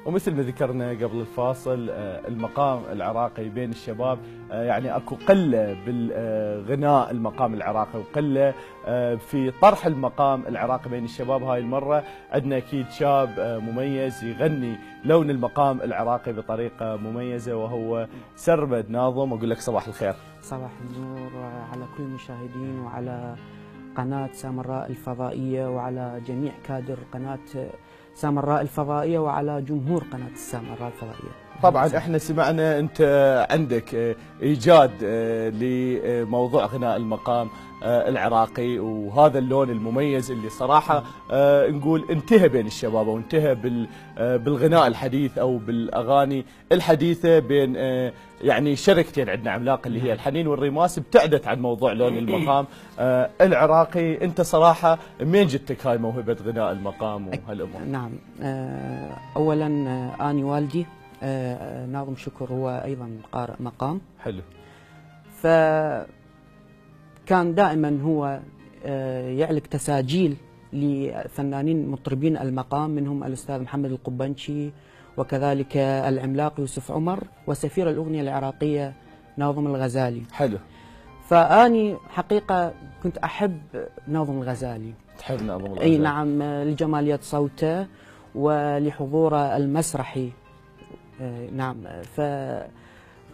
ومثل ما ذكرنا قبل الفاصل المقام العراقي بين الشباب يعني اكو قله بالغناء المقام العراقي وقله في طرح المقام العراقي بين الشباب. هاي المره عندنا اكيد شاب مميز يغني لون المقام العراقي بطريقه مميزه وهو سرمد ناظم. اقول لك صباح الخير. صباح النور على كل المشاهدين وعلى قناه سامراء الفضائيه وعلى جميع كادر قناه سامراء الفضائيه وعلى جمهور قناه سامراء الفضائيه. طبعا احنا سمعنا انت عندك ايجاد لموضوع غناء المقام العراقي وهذا اللون المميز اللي صراحه نقول انتهى بين الشباب وانتهى بالغناء الحديث او بالاغاني الحديثه بين يعني شركتين عندنا عملاق اللي هي الحنين والريماس ابتعدت عن موضوع لون المقام العراقي. انت صراحه منين جتك هاي موهبه غناء المقام وهالامور؟ نعم، اولا اني والدي ناظم شكر هو ايضا قارئ مقام. حلو. فكان دائما هو يعلق تساجيل لفنانين مطربين المقام، منهم الاستاذ محمد القبنشي وكذلك العملاق يوسف عمر وسفير الاغنيه العراقيه ناظم الغزالي. حلو. فاني حقيقه كنت احب ناظم الغزالي. تحب ناظم الغزالي؟ اي نعم، لجماليه صوته ولحضوره المسرحي. نعم،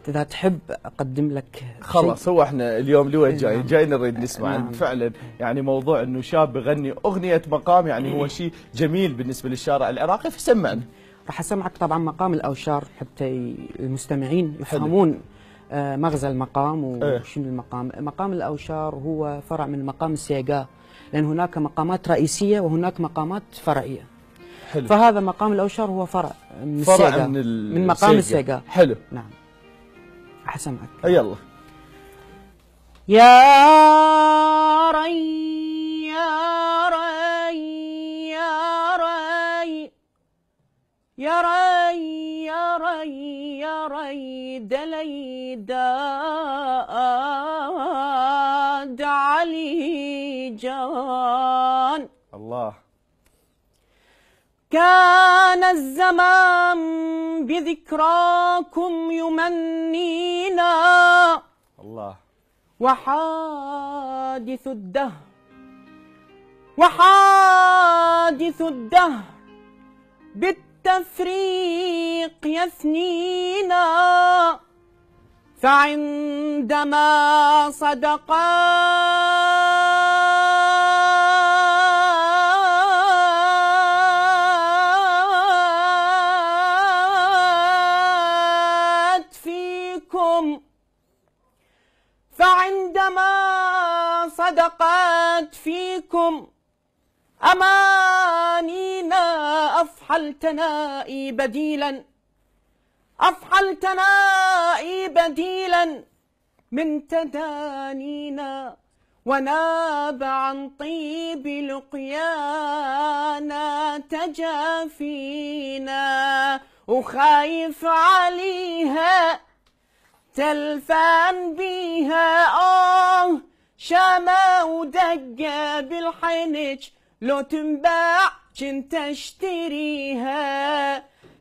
إذا تحب أقدم لك خلاص. هو احنا اليوم لوين جاي؟ نعم. جاي نريد نسمع. نعم. فعلا يعني موضوع انه شاب يغني اغنيه مقام يعني هو شيء جميل بالنسبه للشارع العراقي، فسمعنا. راح اسمعك طبعا مقام الاوشار حتى المستمعين يفهمون مغزى المقام وشنو المقام. مقام الاوشار هو فرع من مقام السيقا، لان هناك مقامات رئيسيه وهناك مقامات فرعيه. حلو. فهذا مقام الاوشار هو فرع من فرع من مقام السيقا. حلو. نعم. راح اسمعك. يلا. يا ري يا ري يا ري يا ري يا ري يا ري دلي داد علي جان. الله. كان الزمان بذكراكم يمنينا. الله. وحادث الدهر بالتفريق يثنينا. فعندما صدقت فيكم أمانينا أفحلتنائي بديلا من تدانينا. وناب عن طيب لقيانا تجافينا. وخايف عليها تلفان بيها شامة ودقة بالحنج لو تنباع كنت اشتريها.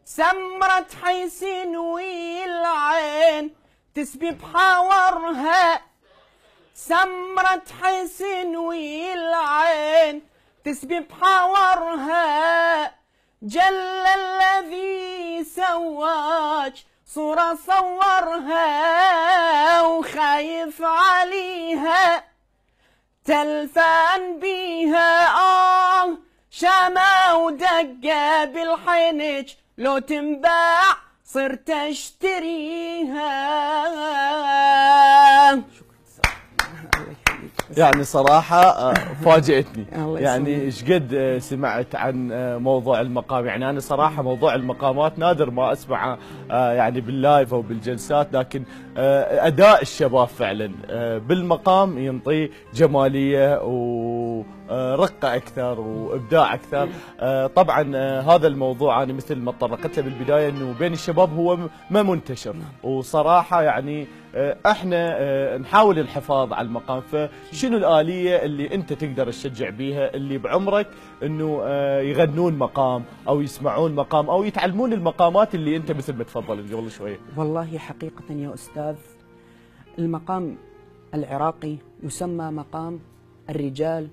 سمرة حسن والعين تسبي بحاورها. سمرة حسن والعين تسبي بحاورها. جل الذي سواج صورة صورها. وخايف عليها تلفان بيها شامة ودقة بالحنج لو تنباع صرت اشتريها. يعني صراحة فاجأتني. يعني ايش قد سمعت عن موضوع المقام. يعني أنا صراحة موضوع المقامات نادر ما أسمعه يعني باللايف أو بالجلسات، لكن أداء الشباب فعلا بالمقام ينطي جمالية ورقه اكثر وابداع اكثر. طبعا هذا الموضوع انا مثل ما تطرقت له بالبدايه انه بين الشباب هو ما منتشر، وصراحه يعني احنا نحاول الحفاظ على المقام. فشنو الآلية اللي انت تقدر تشجع بيها اللي بعمرك انه يغنون مقام او يسمعون مقام او يتعلمون المقامات اللي انت مثل ما تفضلت قبل شويه؟ والله حقيقة يا أستاذ، المقام العراقي يسمى مقام الرجال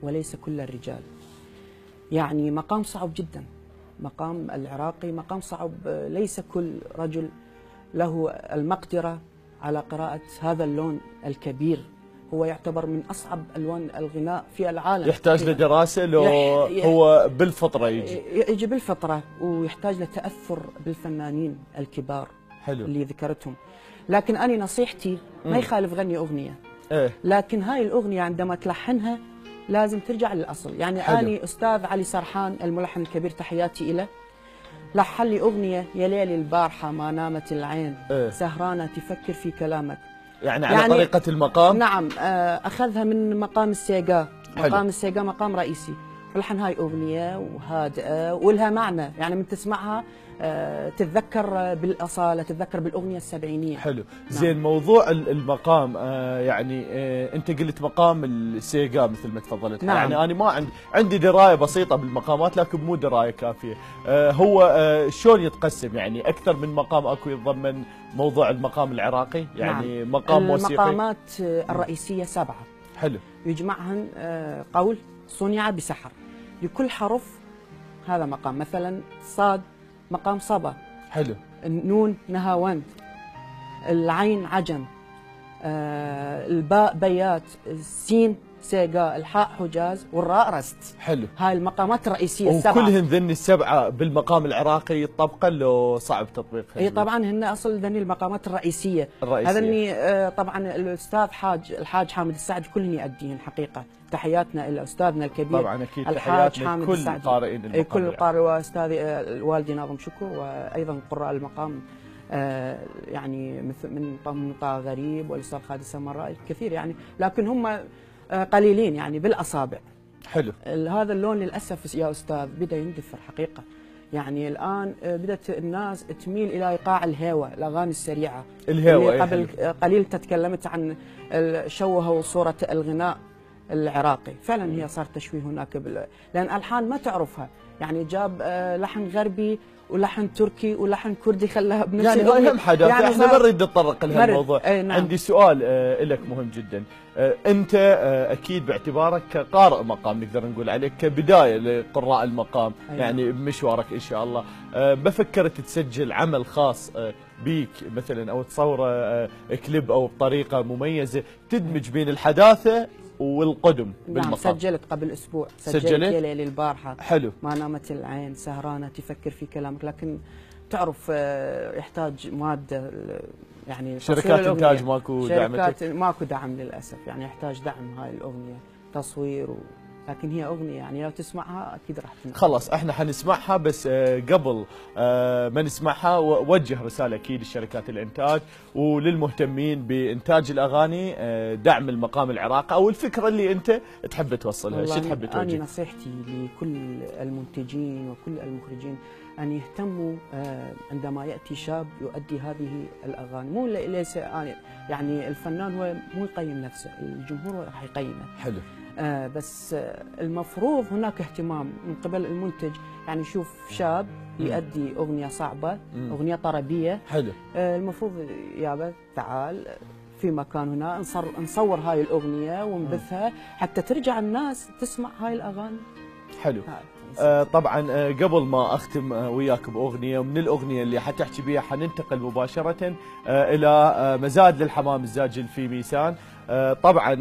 وليس كل الرجال. يعني مقام صعب جدا، مقام العراقي مقام صعب، ليس كل رجل له المقدرة على قراءة هذا اللون الكبير. هو يعتبر من أصعب ألوان الغناء في العالم. يحتاج لدراسة لو هو بالفطرة يجي بالفطرة، ويحتاج لتأثر بالفنانين الكبار. حلو. اللي ذكرتهم. لكن أنا نصيحتي ما يخالف غني أغنية، إيه؟ لكن هاي الأغنية عندما تلحنها لازم ترجع للأصل. يعني حلو. أنا أستاذ علي سرحان الملحن الكبير تحياتي إله، لحن لي أغنية يا ليلي البارحة ما نامت العين، إيه؟ سهرانة تفكر في كلامك. يعني على طريقة المقام؟ نعم، أخذها من مقام السيقا. مقام السيقا مقام رئيسي، ولحن هاي أغنية وهادئة ولها معنى، يعني من تسمعها تتذكر بالأصالة، تتذكر بالأغنية السبعينية. حلو. نعم. زين، موضوع المقام يعني أنت قلت مقام السيقا مثل ما تفضلت. نعم. يعني أنا ما عندي دراية بسيطة بالمقامات، لكن مو دراية كافية. هو شلون يتقسم؟ يعني أكثر من مقام أكو يتضمن موضوع المقام العراقي؟ يعني نعم. مقام موسيقي. المقامات الرئيسية 7. حلو. يجمعهن قول صنع بسحر، لكل حرف هذا مقام. مثلا صاد مقام صبا. حلو. النون نهاوند، العين عجم، الباء بيات، السين سيقا، الحاء حجاز، والراء رست. حلو. هاي المقامات الرئيسية السبعة. وكلهن ذن السبعة بالمقام العراقي طبقا لو صعب تطبيقها؟ اي طبعا هن اصل ذني المقامات الرئيسية. هذني طبعا الأستاذ الحاج حامد السعدي كلهن يأديهن حقيقة. تحياتنا إلى أستاذنا الكبير طبعا أكيد، الحاج حامد كل السعدي، قارئين المقام، كل قارئ، وأستاذي الوالدي ناظم شكر، وأيضا قراء المقام يعني من طه غريب والأستاذ خالد السمرائي كثير يعني، لكن هم قليلين يعني بالأصابع. حلو. هذا اللون للأسف يا أستاذ بدأ يندثر حقيقة. يعني الآن بدأت الناس تميل إلى إيقاع الهوى، الأغاني السريعة. الهوى قبل قليل تكلمت عن شوهوا صورة الغناء العراقي، فعلا هي صار تشويه هناك لأن ألحان ما تعرفها. يعني جاب لحن غربي ولحن تركي ولحن كردي خلاها بنفس يعني هاي هم حدث. يعني احنا ما نريد نتطرق لهالموضوع. نعم. عندي سؤال لك مهم جدا. انت اكيد باعتبارك كقارئ مقام نقدر نقول عليك كبدايه لقراء المقام. يعني بمشوارك ان شاء الله ما فكرت تسجل عمل خاص بيك مثلا، او تصوره كليب او بطريقه مميزه تدمج بين الحداثه والقدم بالمقام؟ نعم، سجلت قبل أسبوع. سجلت يا ليلي البارحة. حلو. ما نامت العين، سهرانة تفكر في كلامك. لكن تعرف يحتاج مادة، يعني شركات إنتاج ماكو دعم؟ ماكو دعم للأسف. يعني يحتاج دعم هاي الأغنية، تصوير لكن هي أغنية يعني لو تسمعها أكيد راح تنقل. خلاص احنا حنسمعها، بس قبل ما نسمعها وجه رسالة أكيد لشركات الإنتاج وللمهتمين بإنتاج الأغاني، دعم المقام العراقي أو الفكرة اللي أنت تحب توصلها. شو تحب توجه؟ أنا نصيحتي لكل المنتجين وكل المخرجين أن يهتموا عندما يأتي شاب يؤدي هذه الأغاني. مو ليس يعني الفنان هو مو يقيم نفسه، الجمهور راح يقيمه. حلو. بس المفروض هناك اهتمام من قبل المنتج. يعني شوف شاب يؤدي أغنية صعبة، أغنية طربية. حلو. المفروض يابا تعال في مكان هنا نصور هاي الأغنية ونبثها حتى ترجع الناس تسمع هاي الأغاني. حلو. طبعا قبل ما اختم وياك باغنيه، ومن الاغنيه اللي حتحكي بيها حننتقل مباشره الى مزاد للحمام الزاجل في ميسان. طبعا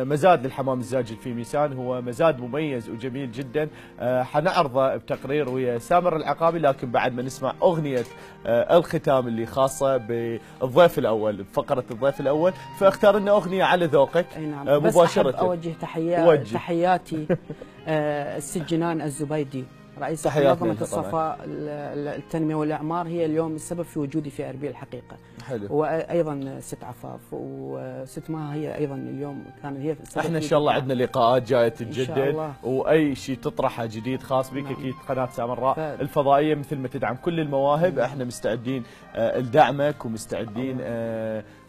مزاد للحمام الزاجل في ميسان هو مزاد مميز وجميل جدا، حنعرضه بتقرير ويا سامر العقابي، لكن بعد ما نسمع اغنيه الختام اللي خاصه بالضيف الاول، بفقره الضيف الاول، فاختار لنا اغنيه على ذوقك. نعم. مباشره. بس أحب اوجه تحياتي السجنان الزبيدي، رئيس منظمة الصفاء التنمية والإعمار، هي اليوم السبب في وجودي في أربيل الحقيقة. حلو. وأيضا ست عفاف وست مها، هي أيضا اليوم كان هي احنا إن شاء الله عندنا لقاءات جاية تتجدد، وأي شيء تطرحه جديد خاص بك أكيد قناة سامراء الفضائية مثل ما تدعم كل المواهب احنا مستعدين لدعمك ومستعدين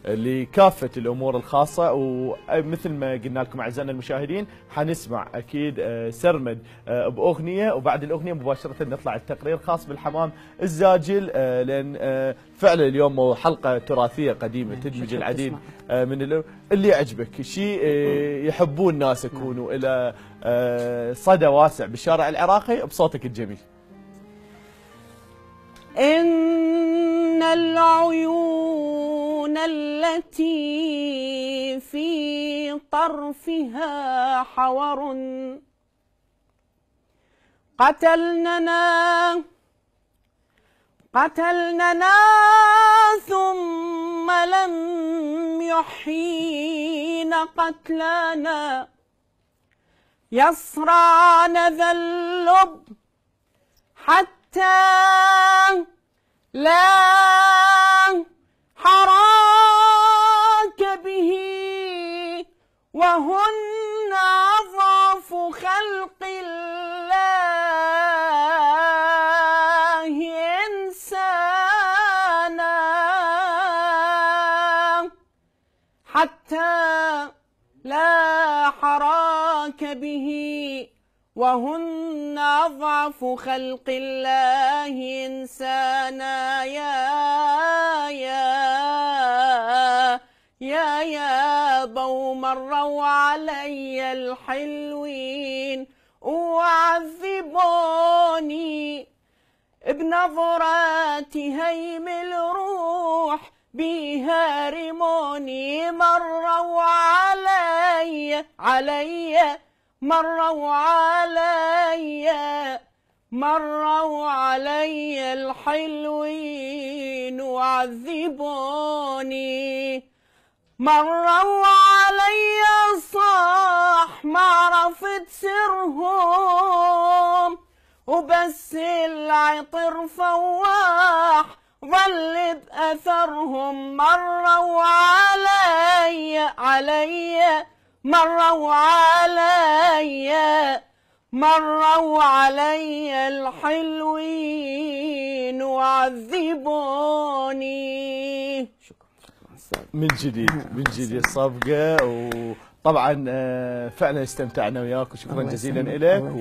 لكافة الأمور الخاصة. ومثل ما قلنا لكم أعزائنا المشاهدين حنسمع أكيد سرمد بأغنية، وبعد الأغنية مباشرة نطلع التقرير خاص بالحمام الزاجل، لأن فعلا اليوم حلقة تراثية قديمة تدمج العديد من اللي يعجبك شيء يحبون الناس يكونوا إلى صدى واسع بالشارع العراقي بصوتك الجميل. إن العيون التي في طرفها حور قتلننا ثم لم يحيين قتلانا، يصرعن ذا اللب حتى لا حراك به، وهن أضعف خلق الله إنسانا، حتى لا حراك به وهن أضعف خلق الله إنسانا. يا بوم مروا علي الحلوين وعذبوني بنظرات هيم الروح بها رموني، مروا علي الحلوين وعذبوني، مروا علي صاح ما عرفت سرهم، وبس العطر فواح ظل بأثرهم، مروا علي الحلوين وعذبوني. شكرا من جديد صفقة، وطبعا فعلا استمتعنا وياك وشكرا جزيلا لك.